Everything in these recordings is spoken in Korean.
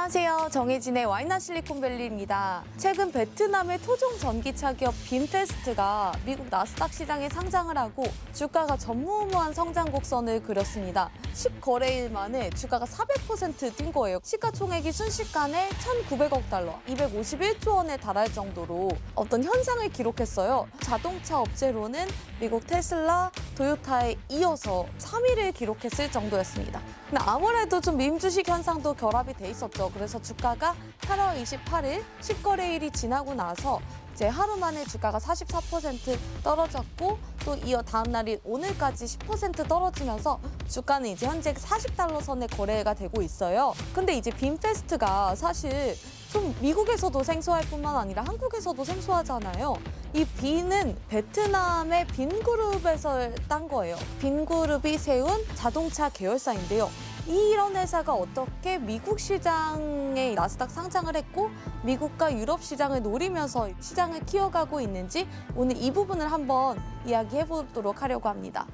안녕하세요. 정혜진의 와이나 실리콘밸리입니다. 최근 베트남의 토종 전기차 기업 빔페스트가 미국 나스닥 시장에 상장을 하고 주가가 전무후무한 성장 곡선을 그렸습니다. 10거래일 만에 주가가 400% 뛴 거예요. 시가총액이 순식간에 1,900억 달러, 251조 원에 달할 정도로 어떤 현상을 기록했어요. 자동차 업체로는 미국 테슬라, 도요타에 이어서 3위를 기록했을 정도였습니다. 근데 아무래도 좀 밈주식 현상도 결합이 돼 있었죠. 그래서 주가가 8월 28일 10거래일이 지나고 나서 이제 하루 만에 주가가 44% 떨어졌고 또 이어 다음 날인 오늘까지 10% 떨어지면서 주가는 이제 현재 40달러 선에 거래가 되고 있어요. 근데 이제 빔페스트가 사실 좀 미국에서도 생소할 뿐만 아니라 한국에서도 생소하잖아요. 이 빈은 베트남의 빈그룹에서 딴 거예요. 빈그룹이 세운 자동차 계열사인데요. 이런 회사가 어떻게 미국 시장에 나스닥 상장을 했고 미국과 유럽 시장을 노리면서 시장을 키워가고 있는지 오늘 이 부분을 한번 이야기해 보도록 하려고 합니다.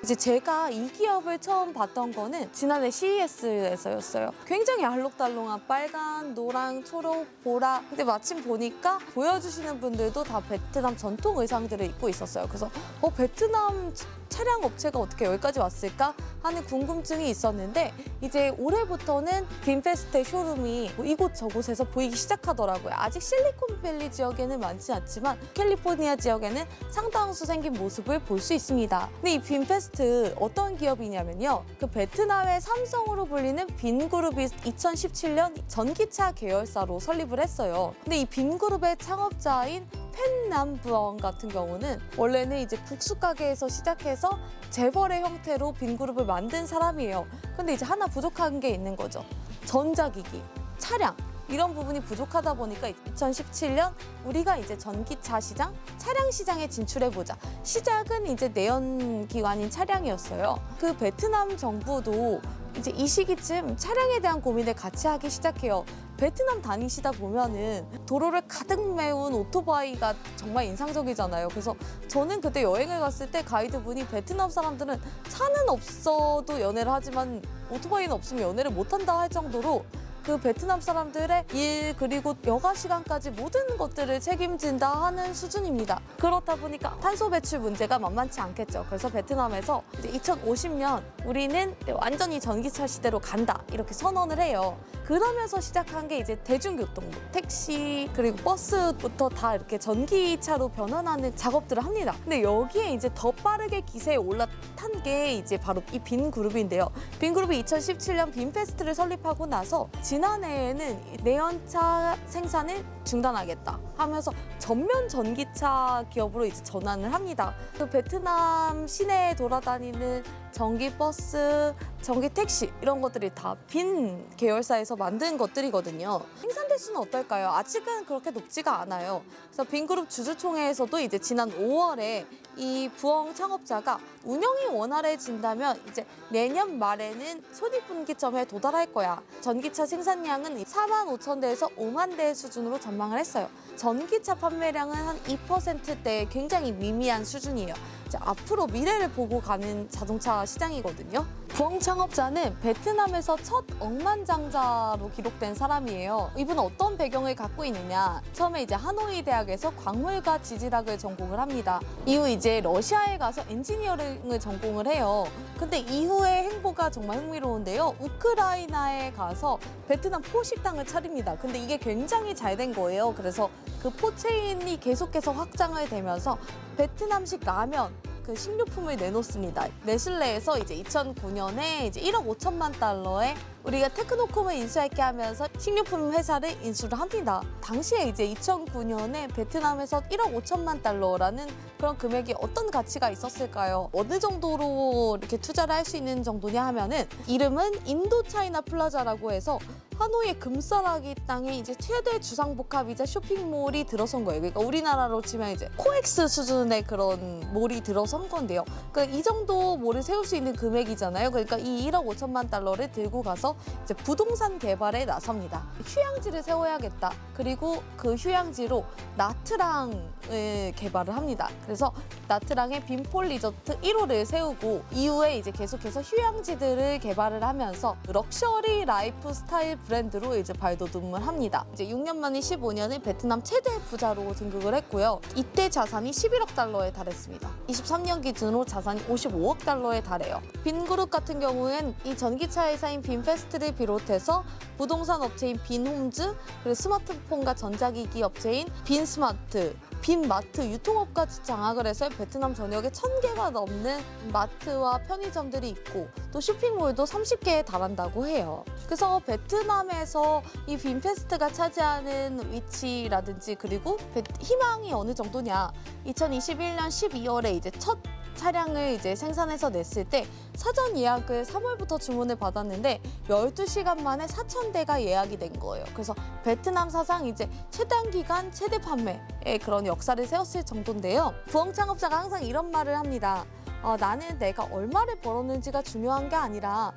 이제 제가 이 기업을 처음 봤던 거는 지난해 CES에서였어요. 굉장히 알록달록한 빨간, 노랑, 초록, 보라. 근데 마침 보니까 보여주시는 분들도 다 베트남 전통 의상들을 입고 있었어요. 그래서 베트남 차량 업체가 어떻게 여기까지 왔을까 하는 궁금증이 있었는데 이제 올해부터는 빔페스트의 쇼룸이 이곳저곳에서 보이기 시작하더라고요. 아직 실리콘밸리 지역에는 많지 않지만 캘리포니아 지역에는 상당수 생긴 모습을 볼 수 있습니다. 근데 이 빔페스트 어떤 기업이냐면요. 그 베트남의 삼성으로 불리는 빈그룹이 2017년 전기차 계열사로 설립을 했어요. 근데 이 빈그룹의 창업자인 펜남부엉 같은 경우는 원래는 이제 국수 가게에서 시작해서 재벌의 형태로 빈그룹을 만든 사람이에요. 근데 이제 하나 부족한 게 있는 거죠. 전자기기, 차량 이런 부분이 부족하다 보니까 2017년 우리가 이제 전기차 시장, 차량 시장에 진출해보자. 시작은 이제 내연기관인 차량이었어요. 그 베트남 정부도 이제 이 시기쯤 차량에 대한 고민을 같이 하기 시작해요. 베트남 다니시다 보면은 도로를 가득 메운 오토바이가 정말 인상적이잖아요. 그래서 저는 그때 여행을 갔을 때 가이드분이 베트남 사람들은 차는 없어도 연애를 하지만 오토바이는 없으면 연애를 못한다 할 정도로 그 베트남 사람들의 일 그리고 여가 시간까지 모든 것들을 책임진다 하는 수준입니다. 그렇다 보니까 탄소 배출 문제가 만만치 않겠죠. 그래서 베트남에서 이제 2050년 우리는 완전히 전기차 시대로 간다 이렇게 선언을 해요. 그러면서 시작한 게 이제 대중교통, 택시 그리고 버스부터 다 이렇게 전기차로 변환하는 작업들을 합니다. 근데 여기에 이제 더 빠르게 기세에 올라탄 게 이제 바로 이 빈그룹인데요. 빈그룹이 2017년 빈페스트를 설립하고 나서 지난해에는 내연차 생산을 중단하겠다 하면서 전면 전기차 기업으로 이제 전환을 합니다. 그 베트남 시내에 돌아다니는 전기버스, 전기택시 이런 것들이 다 빈 계열사에서 만든 것들이거든요. 생산 대수는 어떨까요? 아직은 그렇게 높지가 않아요. 그래서 빈그룹 주주총회에서도 이제 지난 5월에 이 부엉 창업자가 운영이 원활해진다면 이제 내년 말에는 손익분기점에 도달할 거야. 전기차 생산량은 4만 5천 대에서 5만 대 수준으로 전망을 했어요. 전기차 판매량은 한 2%대 굉장히 미미한 수준이에요. 이제 앞으로 미래를 보고 가는 자동차 시장이거든요. 부엉 창업자는 베트남에서 첫 억만장자로 기록된 사람이에요. 이분은 어떤 배경을 갖고 있느냐. 처음에 이제 하노이 대학에서 광물과 지질학을 전공을 합니다. 이후 이제 러시아에 가서 엔지니어링을 전공을 해요. 근데 이후의 행보가 정말 흥미로운데요. 우크라이나에 가서 베트남 포식당을 차립니다. 근데 이게 굉장히 잘 된 거예요. 그래서 그 포체인이 계속해서 확장을 되면서 베트남식 라면 그 식료품을 내놓습니다. 네슬레에서 이제 2009년에 이제 1억 5천만 달러에 우리가 테크노콤을 인수할게 하면서 식료품 회사를 인수를 합니다. 당시에 이제 2009년에 베트남에서 1억 5천만 달러라는 그런 금액이 어떤 가치가 있었을까요? 어느 정도로 이렇게 투자를 할 수 있는 정도냐 하면은 이름은 인도차이나 플라자라고 해서 하노이의 금싸라기 땅에 이제 최대 주상복합이자 쇼핑몰이 들어선 거예요. 그러니까 우리나라로 치면 이제 코엑스 수준의 그런 몰이 들어선 건데요. 그러니까 이 정도 몰을 세울 수 있는 금액이잖아요. 그러니까 이 1억 5천만 달러를 들고 가서 비롯해서 이제 부동산 개발에 나섭니다. 휴양지를 세워야겠다. 그리고 그 휴양지로 나트랑을 개발을 합니다. 그래서 나트랑의 빈폴 리조트 1호를 세우고 이후에 이제 계속해서 휴양지들을 개발을 하면서 럭셔리 라이프 스타일 브랜드로 이제 발돋움을 합니다. 이제 6년 만인 15년에 베트남 최대 부자로 등극을 했고요. 이때 자산이 11억 달러에 달했습니다. 23년 기준으로 자산이 55억 달러에 달해요. 빈그룹 같은 경우엔 이 전기차 회사인 빈페스트를 비롯해서 부동산 업체인 빈홈즈, 그리고 스마트폰과 전자기기 업체인 빈스마트, 빈마트 유통업까지 장악을 해서 베트남 전역에 1,000개가 넘는 마트와 편의점들이 있고 또 쇼핑몰도 30개에 달한다고 해요. 그래서 베트남에서 이 빈페스트가 차지하는 위치라든지 그리고 희망이 어느 정도냐, 2021년 12월에 이제 첫 차량을 이제 생산해서 냈을 때 사전 예약을 3월부터 주문을 받았는데 12시간 만에 4,000대가 예약이 된 거예요. 그래서 베트남 사상 이제 최단 기간 최대 판매의 그런 역사를 세웠을 정도인데요. 부엉 창업자가 항상 이런 말을 합니다. 나는 내가 얼마를 벌었는지가 중요한 게 아니라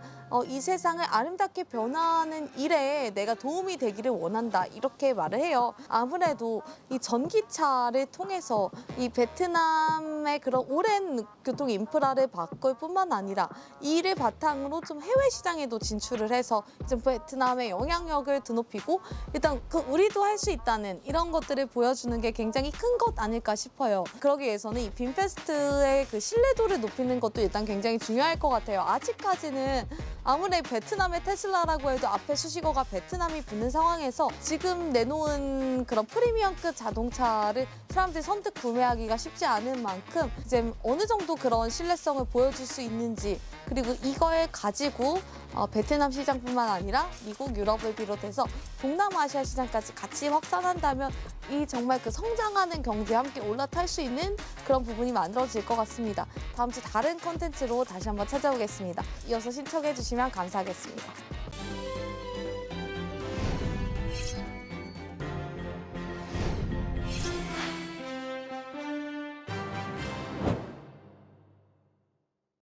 이 세상을 아름답게 변화하는 일에 내가 도움이 되기를 원한다, 이렇게 말을 해요. 아무래도 이 전기차를 통해서 이 베트남의 그런 오랜 교통 인프라를 바꿀 뿐만 아니라 이 일을 바탕으로 좀 해외 시장에도 진출을 해서 좀 베트남의 영향력을 드높이고 일단 우리도 할 수 있다는 이런 것들을 보여주는 게 굉장히 큰 것 아닐까 싶어요. 그러기 위해서는 이 빈페스트의 그 신뢰도를 높이는 것도 일단 굉장히 중요할 것 같아요. 아직까지는 아무리 베트남의 테슬라라고 해도 앞에 수식어가 베트남이 붙는 상황에서 지금 내놓은 그런 프리미엄급 자동차를 사람들이 선뜻 구매하기가 쉽지 않은 만큼 이제 어느 정도 그런 신뢰성을 보여줄 수 있는지, 그리고 이걸 가지고 베트남 시장뿐만 아니라 미국, 유럽을 비롯해서 동남아시아 시장까지 같이 확산한다면 이 정말 그 성장하는 경제와 함께 올라탈 수 있는 그런 부분이 만들어질 것 같습니다. 다음 주 다른 콘텐츠로 다시 한번 찾아오겠습니다. 이어서 신청해 주시면 감사하겠습니다.